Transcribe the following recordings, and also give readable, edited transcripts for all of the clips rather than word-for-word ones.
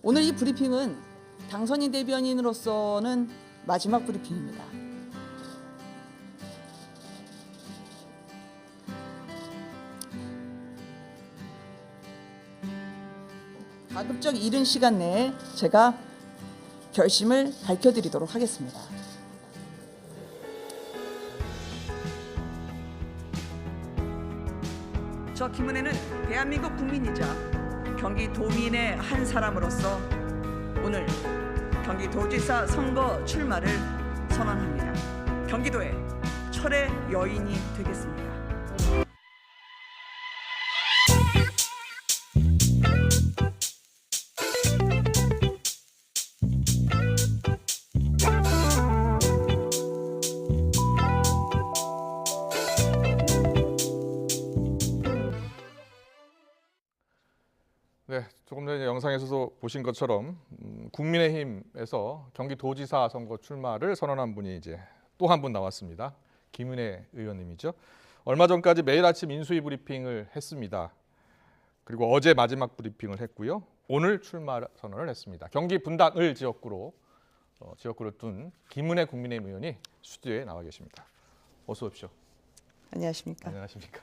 오늘 이 브리핑은 당선인 대변인으로서는 마지막 브리핑입니다. 가급적 이른 시간 내에 제가 결심을 밝혀드리도록 하겠습니다. 저 김은혜는 대한민국 국민이자 경기도민의 한 사람으로서 오늘 경기도지사 선거 출마를 선언합니다. 경기도의 철의 여인이 되겠습니다. 네, 조금 전에 영상에서도 보신 것처럼 국민의힘에서 경기도지사 선거 출마를 선언한 분이 이제 또 한 분 나왔습니다. 김은혜 의원님이죠. 얼마 전까지 매일 아침 인수위 브리핑을 했습니다. 그리고 어제 마지막 브리핑을 했고요. 오늘 출마 선언을 했습니다. 경기 분당을 지역구로 둔 김은혜 국민의힘 의원이 스튜디오에 나와 계십니다. 어서 오십시오. 안녕하십니까? 안녕하십니까?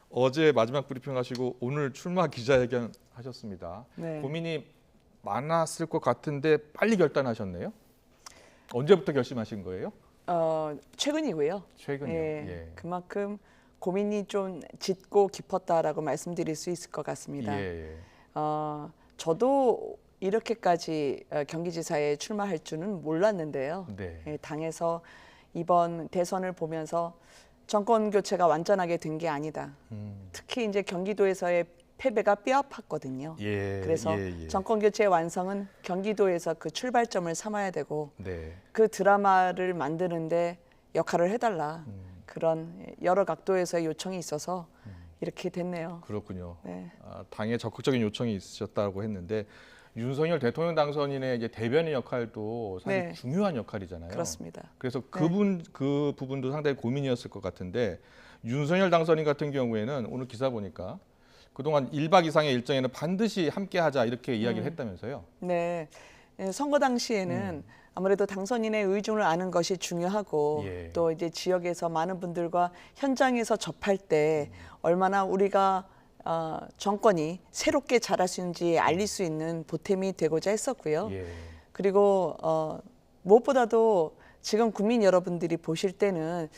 어제 마지막 브리핑 하시고 오늘 출마 기자회견 하셨습니다. 네. 고민이 많았을 것 같은데 빨리 결단하셨네요. 언제부터 결심하신 거예요? 최근이고요. 최근이요. 예, 예. 그만큼 고민이 좀 짙고 깊었다라고 말씀드릴 수 있을 것 같습니다. 예. 저도 이렇게까지 경기지사에 출마할 줄은 몰랐는데요. 네. 예, 당에서 이번 대선을 보면서 정권 교체가 완전하게 된 게 아니다. 특히 이제 경기도에서의 패배가 뼈아팠거든요. 예. 그래서 정권 교체의 완성은 경기도에서 그 출발점을 삼아야 되고 네. 그 드라마를 만드는데 역할을 해달라. 그런 여러 각도에서의 요청이 있어서 이렇게 됐네요. 그렇군요. 네. 당에 적극적인 요청이 있으셨다고 했는데 윤석열 대통령 당선인의 이제 대변인 역할도 사실 네. 중요한 역할이잖아요. 그렇습니다. 그래서 그 부분도 상당히 고민이었을 것 같은데 윤석열 당선인 같은 경우에는 오늘 기사 보니까 그동안 1박 이상의 일정에는 반드시 함께하자 이렇게 이야기를 했다면서요. 네. 선거 당시에는 아무래도 당선인의 의중을 아는 것이 중요하고 예. 또 이제 지역에서 많은 분들과 현장에서 접할 때 얼마나 우리가 정권이 새롭게 자랄 수 있는지 알릴 수 있는 보탬이 되고자 했었고요. 예. 그리고 무엇보다도 지금 국민 여러분들이 보실 때는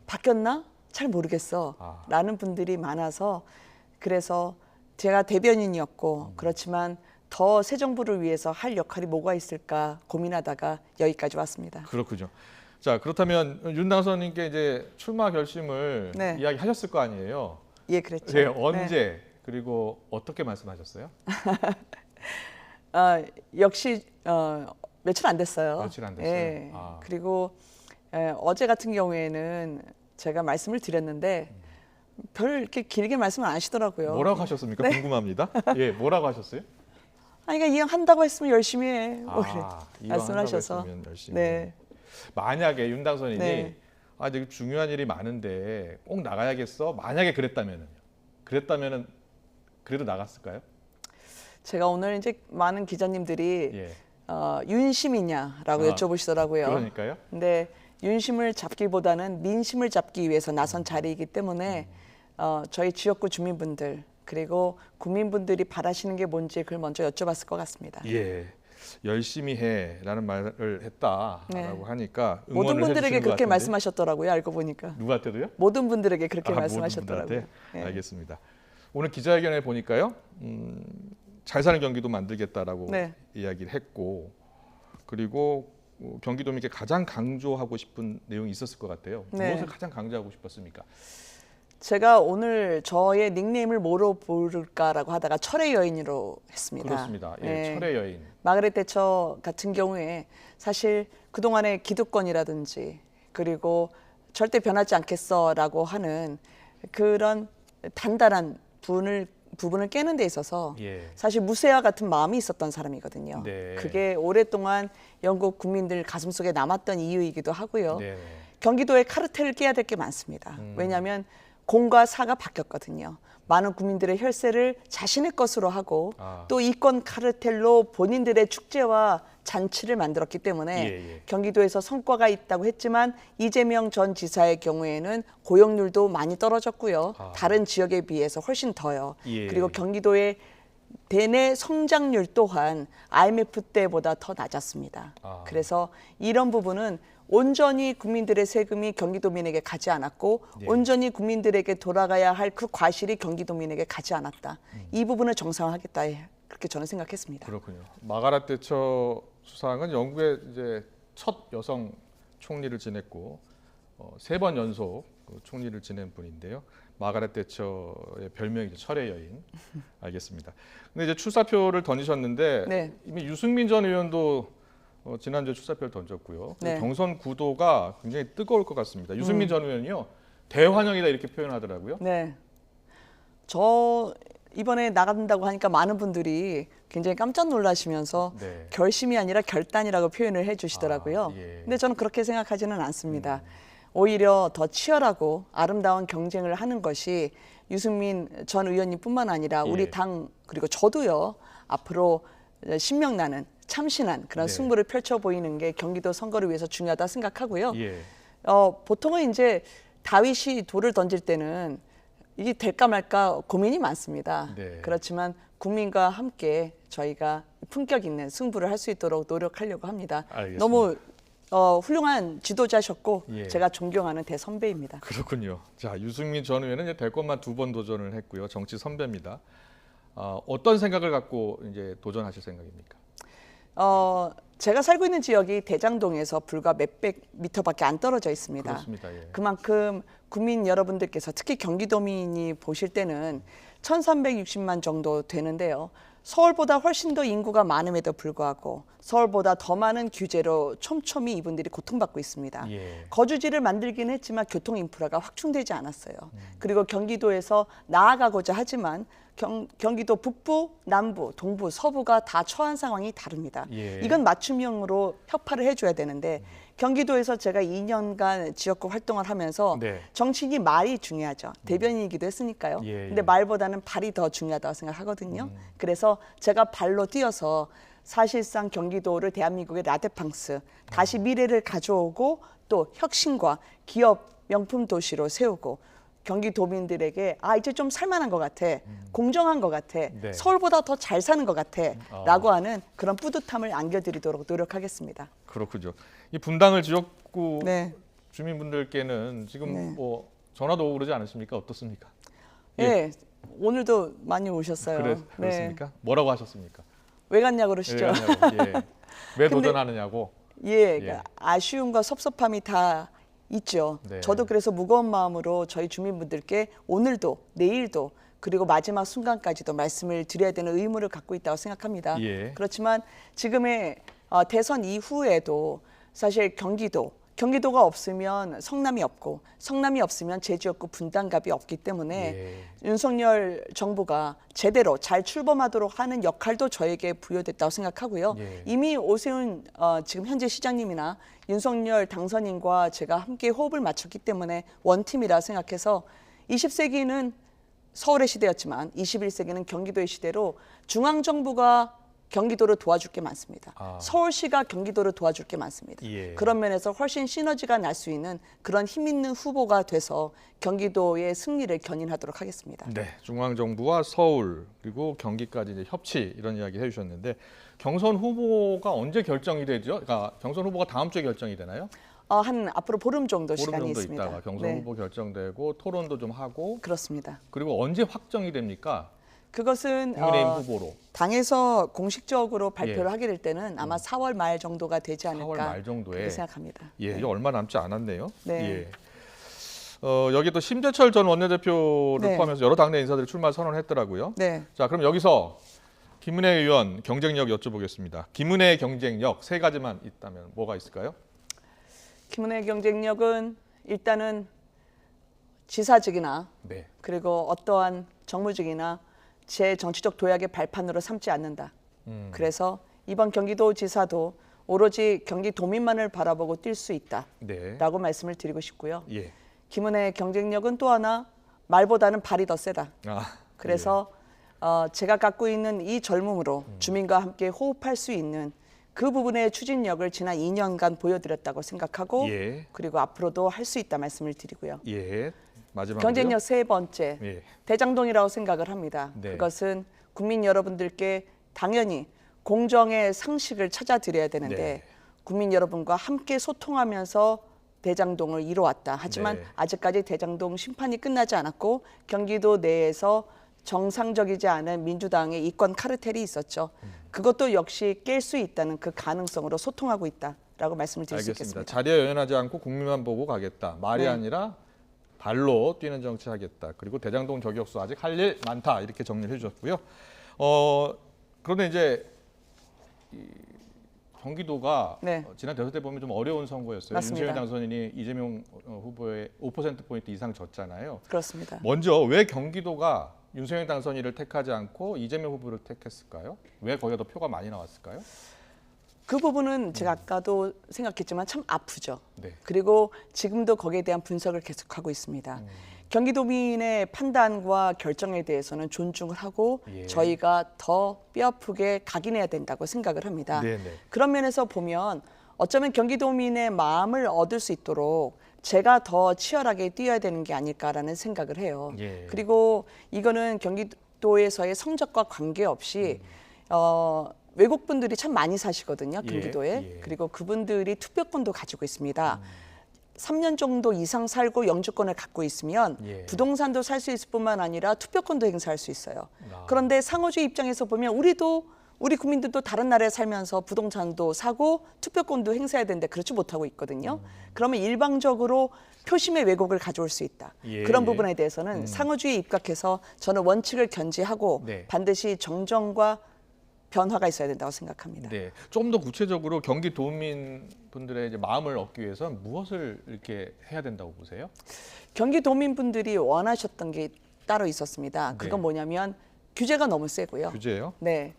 바뀌었나? 잘 모르겠어 라는 분들이 많아서 그래서 제가 대변인이었고 그렇지만 더 새 정부를 위해서 할 역할이 뭐가 있을까 고민하다가 여기까지 왔습니다. 그렇군요. 자, 그렇다면 윤 당선인께 이제 출마 결심을 네. 이야기하셨을 거 아니에요. 예, 그랬죠. 네, 언제 그리고 어떻게 말씀하셨어요? 역시 며칠 안 됐어요. 며칠 안 됐어요. 예. 그리고 어제 같은 경우에는 제가 말씀을 드렸는데 별 이렇게 길게 말씀을 안 하시더라고요. 뭐라고 하셨습니까? 네. 궁금합니다. 예, 뭐라고 하셨어요? 그러니까 이왕한다고 했으면 열심히 해. 뭐 그래. 말씀하셔서. 열심히. 네. 만약에 윤 당선인이 네. 되게 중요한 일이 많은데 꼭 나가야겠어. 만약에 그랬다면은 그래도 나갔을까요? 제가 오늘 이제 많은 기자님들이 예. 윤심이냐라고 여쭤보시더라고요. 그러니까요. 근데 윤심을 잡기보다는 민심을 잡기 위해서 나선 자리이기 때문에 저희 지역구 주민분들 그리고 국민분들이 바라시는 게 뭔지 그걸 먼저 여쭤봤을 것 같습니다. 예. 열심히 해라는 말을 했다라고 네. 하니까 모든 응원을 분들에게 해주시는 것 그렇게 같은데. 말씀하셨더라고요. 알고 보니까. 누구한테도요? 모든 분들에게 그렇게 모든 말씀하셨더라고요. 분들한테? 네. 알겠습니다. 오늘 기자회견에 보니까요. 잘 사는 경기도 만들겠다라고 네. 이야기를 했고 그리고 경기도민께 가장 강조하고 싶은 내용이 있었을 것 같아요. 네. 무엇을 가장 강조하고 싶었습니까? 제가 오늘 저의 닉네임을 뭐로 부를까라고 하다가 철의 여인으로 했습니다. 그렇습니다. 예, 네. 철의 여인. 마그렛 대처 같은 경우에 사실 그동안의 기득권이라든지 그리고 절대 변하지 않겠어라고 하는 그런 단단한 부분을 깨는 데 있어서 예. 사실 무쇠와 같은 마음이 있었던 사람이거든요. 네. 그게 오랫동안 영국 국민들 가슴속에 남았던 이유이기도 하고요. 네. 경기도의 카르텔을 깨야 될 게 많습니다. 왜냐하면 공과 사가 바뀌었거든요. 많은 국민들의 혈세를 자신의 것으로 하고 또 이권 카르텔로 본인들의 축제와 잔치를 만들었기 때문에 경기도에서 성과가 있다고 했지만 이재명 전 지사의 경우에는 고용률도 많이 떨어졌고요. 다른 지역에 비해서 훨씬 더요. 그리고 경기도의 대내 성장률 또한 IMF 때보다 더 낮았습니다. 그래서 이런 부분은 온전히 국민들의 세금이 경기도민에게 가지 않았고 온전히 국민들에게 돌아가야 할 그 과실이 경기도민에게 가지 않았다. 이 부분을 정상화하겠다. 그렇게 저는 생각했습니다. 그렇군요. 마가렛 대처 수상은 영국의 이제 첫 여성 총리를 지냈고 3번 연속 총리를 지낸 분인데요. 마가렛 대처의 별명이 이제 철의 여인. 알겠습니다. 근데 이제 출사표를 던지셨는데 네. 이미 유승민 전 의원도 지난주에 출사표를 던졌고요. 네. 경선 구도가 굉장히 뜨거울 것 같습니다. 유승민 전 의원이요. 대환영이다 이렇게 표현하더라고요. 네. 저 이번에 나간다고 하니까 많은 분들이 굉장히 깜짝 놀라시면서 네. 결심이 아니라 결단이라고 표현을 해주시더라고요. 근데 저는 그렇게 생각하지는 않습니다. 오히려 더 치열하고 아름다운 경쟁을 하는 것이 유승민 전 의원님뿐만 아니라 우리 당 그리고 저도요. 앞으로 신명나는 참신한 그런 승부를 펼쳐 보이는 게 경기도 선거를 위해서 중요하다 생각하고요. 보통은 이제 다윗이 돌을 던질 때는 이게 될까 말까 고민이 많습니다. 그렇지만 국민과 함께 저희가 품격 있는 승부를 할 수 있도록 노력하려고 합니다. 알겠습니다. 너무 훌륭한 지도자셨고 제가 존경하는 대선배입니다. 그렇군요. 자, 유승민 전 의원은 이제 대권만 2번 도전을 했고요. 정치 선배입니다. 어떤 생각을 갖고 이제 도전하실 생각입니까? 제가 살고 있는 지역이 대장동에서 불과 몇백 미터밖에 안 떨어져 있습니다. 그렇습니다. 예. 그만큼 국민 여러분들께서 특히 경기도민이 보실 때는 1,360만 정도 되는데요. 서울보다 훨씬 더 인구가 많음에도 불구하고 서울보다 더 많은 규제로 촘촘히 이분들이 고통받고 있습니다. 거주지를 만들긴 했지만 교통 인프라가 확충되지 않았어요. 그리고 경기도에서 나아가고자 하지만 경기도 북부, 남부, 동부, 서부가 다 처한 상황이 다릅니다. 이건 맞춤형으로 협파를 해줘야 되는데 경기도에서 제가 2년간 지역구 활동을 하면서 정치인이 말이 중요하죠. 대변인이기도 했으니까요. 근데 말보다는 발이 더 중요하다고 생각하거든요. 그래서 제가 발로 뛰어서 사실상 경기도를 대한민국의 라데팡스, 다시 미래를 가져오고 또 혁신과 기업 명품 도시로 세우고 경기도민들에게 이제 좀 살만한 것 같아, 공정한 것 같아, 서울보다 더 잘 사는 것 같아 라고 하는 그런 뿌듯함을 안겨드리도록 노력하겠습니다. 그렇군요. 이 분당을 지역구 주민분들께는 지금 뭐 전화도 오고 그러지 않으십니까? 어떻습니까? 네, 오늘도 많이 오셨어요. 그렇습니까? 뭐라고 하셨습니까? 왜 갔냐고 그러시죠? 왜 도전하느냐고? 아쉬움과 섭섭함이 다 있죠. 저도 그래서 무거운 마음으로 저희 주민분들께 오늘도 내일도 그리고 마지막 순간까지도 말씀을 드려야 되는 의무를 갖고 있다고 생각합니다. 그렇지만 지금의 대선 이후에도 사실 경기도가 없으면 성남이 없고 성남이 없으면 제 지역구 분당갑이 없기 때문에 윤석열 정부가 제대로 잘 출범하도록 하는 역할도 저에게 부여됐다고 생각하고요. 이미 오세훈 지금 현재 시장님이나 윤석열 당선인과 제가 함께 호흡을 맞췄기 때문에 원팀이라 생각해서 20세기는 서울의 시대였지만 21세기는 경기도의 시대로 중앙정부가 경기도를 도와줄 게 많습니다. 서울시가 경기도를 도와줄 게 많습니다. 그런 면에서 훨씬 시너지가 날 수 있는 그런 힘 있는 후보가 돼서 경기도의 승리를 견인하도록 하겠습니다. 네, 중앙정부와 서울 그리고 경기까지 이제 협치 이런 이야기 해주셨는데 경선 후보가 언제 결정이 되죠? 그러니까 경선 후보가 다음 주에 결정이 되나요? 한 앞으로 보름 정도 보름 시간이 정도 있습니다. 있다가 경선 후보 결정되고 토론도 좀 하고 그렇습니다. 그리고 언제 확정이 됩니까? 그것은 국민의힘 후보로 당에서 공식적으로 발표를 하게 될 때는 아마 4월 말 정도가 되지 않을까 4월 말 정도에 그렇게 생각합니다. 이게 얼마 남지 않았네요. 여기 또 심재철 전 원내대표를 포함해서 여러 당내 인사들이 출마 선언했더라고요. 자, 그럼 여기서 김은혜 의원 경쟁력 여쭤보겠습니다. 김은혜의 경쟁력 3가지만 있다면 뭐가 있을까요? 김은혜 경쟁력은 일단은 지사직이나 그리고 어떠한 정무직이나 제 정치적 도약의 발판으로 삼지 않는다. 그래서 이번 경기도지사도 오로지 경기도민만을 바라보고 뛸 수 있다라고 말씀을 드리고 싶고요. 김은혜의 경쟁력은 또 하나 말보다는 발이 더 세다. 아, 그래서 제가 갖고 있는 이 젊음으로 주민과 함께 호흡할 수 있는 그 부분의 추진력을 지난 2년간 보여드렸다고 생각하고 예. 그리고 앞으로도 할 수 있다 말씀을 드리고요. 예. 마지막으로 경쟁력 세 번째, 예. 대장동이라고 생각을 합니다. 네. 그것은 국민 여러분들께 당연히 공정의 상식을 찾아드려야 되는데 네. 국민 여러분과 함께 소통하면서 대장동을 이뤄왔다. 하지만 네. 아직까지 대장동 심판이 끝나지 않았고 경기도 내에서 정상적이지 않은 민주당의 이권 카르텔이 있었죠. 그것도 역시 깰 수 있다는 그 가능성으로 소통하고 있다라고 말씀을 드릴 수 알겠습니다. 있겠습니다. 자리에 연연하지 않고 국민만 보고 가겠다. 말이 네. 아니라 발로 뛰는 정치하겠다. 그리고 대장동 저격수 아직 할 일 많다. 이렇게 정리를 해주셨고요. 그런데 이제 경기도가 네. 지난 대선 때 보면 좀 어려운 선거였어요. 맞습니다. 윤석열 당선인이 이재명 후보의 5%포인트 이상 졌잖아요. 그렇습니다. 먼저 왜 경기도가 윤석열 당선인을 택하지 않고 이재명 후보를 택했을까요? 왜 거기가 더 표가 많이 나왔을까요? 그 부분은 제가 아까도 생각했지만 참 아프죠. 네. 그리고 지금도 거기에 대한 분석을 계속하고 있습니다. 경기도민의 판단과 결정에 대해서는 존중을 하고 예. 저희가 더 뼈아프게 각인해야 된다고 생각을 합니다. 네네. 그런 면에서 보면 어쩌면 경기도민의 마음을 얻을 수 있도록 제가 더 치열하게 뛰어야 되는 게 아닐까라는 생각을 해요. 예. 그리고 이거는 경기도에서의 성적과 관계없이 외국 분들이 참 많이 사시거든요, 경기도에. 예. 그리고 그분들이 투표권도 가지고 있습니다. 3년 정도 이상 살고 영주권을 갖고 있으면 예. 부동산도 살 수 있을 뿐만 아니라 투표권도 행사할 수 있어요. 아. 그런데 상호주의 입장에서 보면 우리 국민들도 다른 나라에 살면서 부동산도 사고 투표권도 행사해야 되는데 그렇지 못하고 있거든요. 그러면 일방적으로 표심의 왜곡을 가져올 수 있다. 예, 그런 예. 부분에 대해서는 상호주의에 입각해서 저는 원칙을 견지하고 네. 반드시 정정과 변화가 있어야 된다고 생각합니다. 네, 좀 더 구체적으로 경기도민 분들의 이제 마음을 얻기 위해서 무엇을 이렇게 해야 된다고 보세요? 경기도민분들이 원하셨던 게 따로 있었습니다. 네. 그건 뭐냐면 규제가 너무 세고요. 규제요? 네.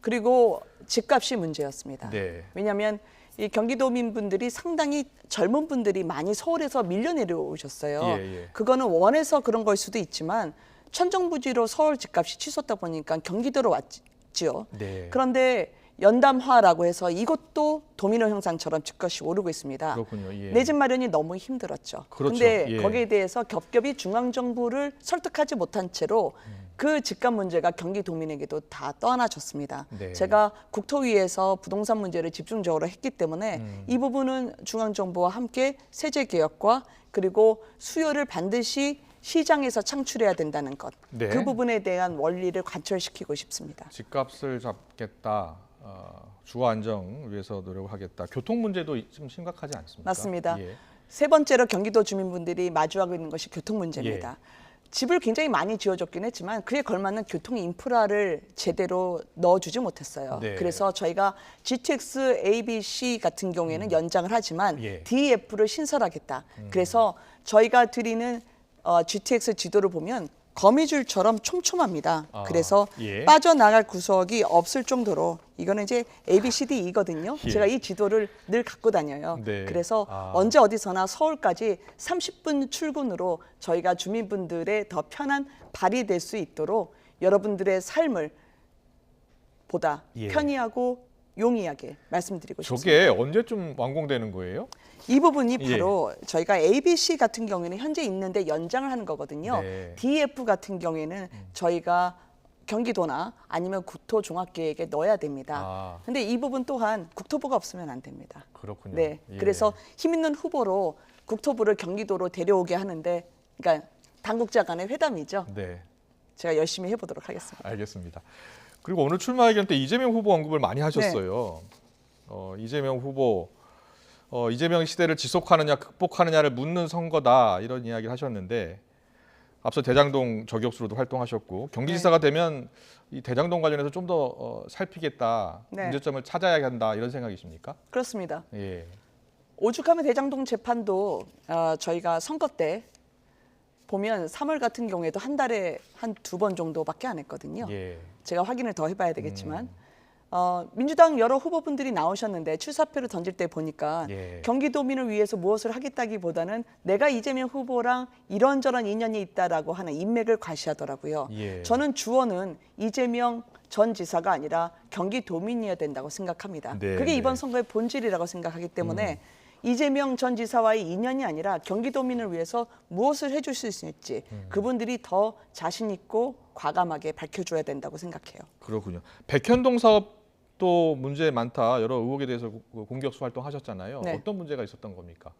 그리고 집값이 문제였습니다. 네. 왜냐하면 이 경기도민분들이 상당히 젊은 분들이 많이 서울에서 밀려 내려오셨어요. 예, 예. 그거는 원해서 그런 걸 수도 있지만 천정부지로 서울 집값이 치솟다 보니까 경기도로 왔지요. 네. 그런데 연담화라고 해서 이것도 도미노 현상처럼 집값이 오르고 있습니다. 그렇군요. 예. 내 집 마련이 너무 힘들었죠. 그렇죠. 그런데 예. 거기에 대해서 겹겹이 중앙정부를 설득하지 못한 채로 그 집값 문제가 경기도민에게도 다 떠안아졌습니다. 네. 제가 국토위에서 부동산 문제를 집중적으로 했기 때문에 이 부분은 중앙정부와 함께 세제 개혁과 그리고 수요를 반드시 시장에서 창출해야 된다는 것. 네. 그 부분에 대한 원리를 관철시키고 싶습니다. 집값을 잡겠다. 주거 안정 위해서 노력하겠다. 교통 문제도 좀 심각하지 않습니까? 맞습니다. 예. 세 번째로 경기도 주민분들이 마주하고 있는 것이 교통 문제입니다. 집을 굉장히 많이 지어줬긴 했지만 그에 걸맞는 교통 인프라를 제대로 넣어주지 못했어요. 네. 그래서 저희가 GTX ABC 같은 경우에는 연장을 하지만 예. DF를 신설하겠다. 그래서 저희가 드리는 GTX 지도를 보면 거미줄처럼 촘촘합니다. 아, 그래서 예. 빠져나갈 구석이 없을 정도로 이거는 이제 ABCD이거든요. 예. 제가 이 지도를 늘 갖고 다녀요. 네. 그래서 아. 언제 어디서나 서울까지 30분 출근으로 저희가 주민분들의 더 편한 발이 될 수 있도록 여러분들의 삶을 보다 예. 편리하고 용이하게 말씀드리고 싶습니다. 저게 언제쯤 완공되는 거예요? 이 부분이 예. 바로 저희가 ABC 같은 경우에는 현재 있는데 연장을 하는 거거든요. 네. DF 같은 경우에는 저희가 경기도나 아니면 국토종합계획에 넣어야 됩니다. 아. 근데 이 부분 또한 국토부가 없으면 안 됩니다. 그렇군요. 네. 예. 그래서 힘 있는 후보로 국토부를 경기도로 데려오게 하는데 그러니까 당국자 간의 회담이죠. 네. 제가 열심히 해보도록 하겠습니다. 알겠습니다. 그리고 오늘 출마회견 때 이재명 후보 언급을 많이 하셨어요. 이재명 후보 이재명 시대를 지속하느냐 극복하느냐를 묻는 선거다 이런 이야기를 하셨는데 앞서 대장동 저격수로도 활동하셨고 경기지사가 되면 이 대장동 관련해서 좀 더 살피겠다 네. 문제점을 찾아야 한다 이런 생각이십니까? 그렇습니다. 예. 오죽하면 대장동 재판도 저희가 선거 때 보면 3월 같은 경우에도 한 달에 한 2번 정도밖에 안 했거든요. 예. 제가 확인을 더 해봐야 되겠지만 민주당 여러 후보분들이 나오셨는데 출사표를 던질 때 보니까 예. 경기도민을 위해서 무엇을 하겠다기보다는 내가 이재명 후보랑 이런저런 인연이 있다라고 하는 인맥을 과시하더라고요. 예. 저는 주어는 이재명 전 지사가 아니라 경기도민이어야 된다고 생각합니다. 네, 그게 이번 네. 선거의 본질이라고 생각하기 때문에 이재명 전 지사와의 인연이 아니라 경기도민을 위해서 무엇을 해줄 수 있을지 그분들이 더 자신 있고 과감하게 밝혀줘야 된다고 생각해요. 그렇군요. 백현동 사업도 문제 많다. 여러 의혹에 대해서 공격수 활동하셨잖아요. 네. 어떤 문제가 있었던 겁니까?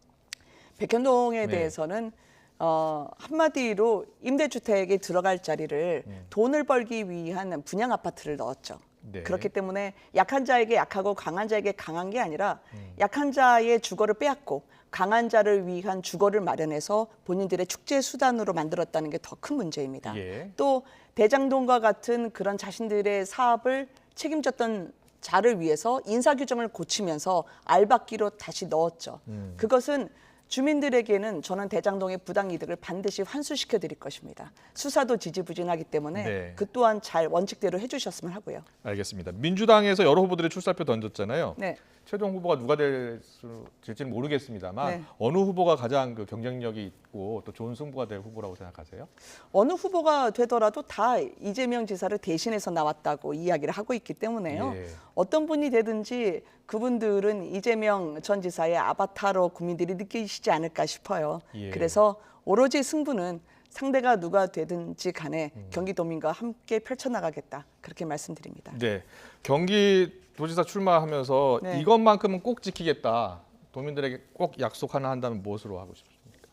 백현동에 네. 대해서는 한마디로 임대주택에 들어갈 자리를 돈을 벌기 위한 분양 아파트를 넣었죠. 네. 그렇기 때문에 약한 자에게 약하고 강한 자에게 강한 게 아니라 약한 자의 주거를 빼앗고 강한 자를 위한 주거를 마련해서 본인들의 축제 수단으로 만들었다는 게 더 큰 문제입니다. 예. 또 대장동과 같은 그런 자신들의 사업을 책임졌던 자를 위해서 인사 규정을 고치면서 알박기로 다시 넣었죠. 그것은 주민들에게는 저는 대장동의 부당 이득을 반드시 환수시켜 드릴 것입니다. 수사도 지지부진하기 때문에 네. 그 또한 잘 원칙대로 해주셨으면 하고요. 알겠습니다. 민주당에서 여러 후보들이 출사표 던졌잖아요. 네. 최종 후보가 누가 될지는 모르겠습니다만 네. 어느 후보가 가장 그 경쟁력이 있고 또 좋은 승부가 될 후보라고 생각하세요? 어느 후보가 되더라도 다 이재명 지사를 대신해서 나왔다고 이야기를 하고 있기 때문에요. 예. 어떤 분이 되든지 그분들은 이재명 전 지사의 아바타로 국민들이 느끼시지 않을까 싶어요. 예. 그래서 오로지 승부는 상대가 누가 되든지 간에 경기도민과 함께 펼쳐나가겠다. 그렇게 말씀드립니다. 네. 경기도지사 출마하면서 네. 이것만큼은 꼭 지키겠다. 도민들에게 꼭 약속 하나 한다면 무엇으로 하고 싶습니까?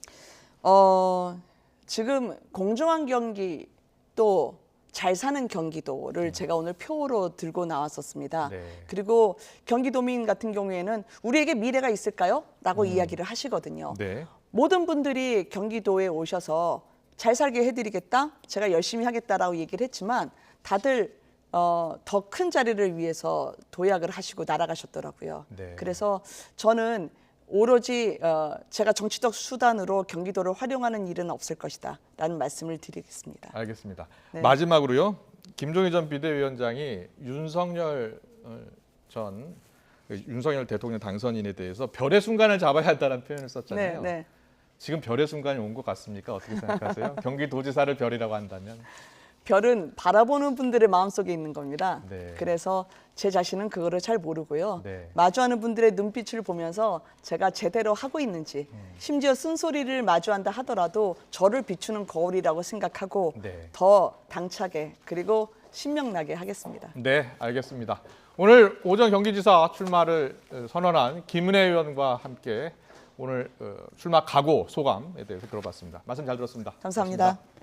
지금 공정한 경기 또 잘 사는 경기도를 제가 오늘 표로 들고 나왔었습니다. 네. 그리고 경기도민 같은 경우에는 우리에게 미래가 있을까요? 라고 이야기를 하시거든요. 네. 모든 분들이 경기도에 오셔서 잘 살게 해드리겠다, 제가 열심히 하겠다라고 얘기를 했지만 다들 더 큰 자리를 위해서 도약을 하시고 날아가셨더라고요. 네. 그래서 저는 오로지 제가 정치적 수단으로 경기도를 활용하는 일은 없을 것이다 라는 말씀을 드리겠습니다. 알겠습니다. 네. 마지막으로요. 김종인 전 비대위원장이 윤석열 대통령 당선인에 대해서 별의 순간을 잡아야 한다는 표현을 썼잖아요. 네. 지금 별의 순간이 온 것 같습니까? 어떻게 생각하세요? 경기도지사를 별이라고 한다면? 별은 바라보는 분들의 마음속에 있는 겁니다. 네. 그래서 제 자신은 그거를 잘 모르고요. 네. 마주하는 분들의 눈빛을 보면서 제가 제대로 하고 있는지, 심지어 쓴소리를 마주한다 하더라도 저를 비추는 거울이라고 생각하고 네. 더 당차게 그리고 신명나게 하겠습니다. 네, 알겠습니다. 오늘 오전 경기지사 출마를 선언한 김은혜 의원과 함께 오늘 출마 각오 소감에 대해서 들어봤습니다. 말씀 잘 들었습니다. 감사합니다. 고맙습니다.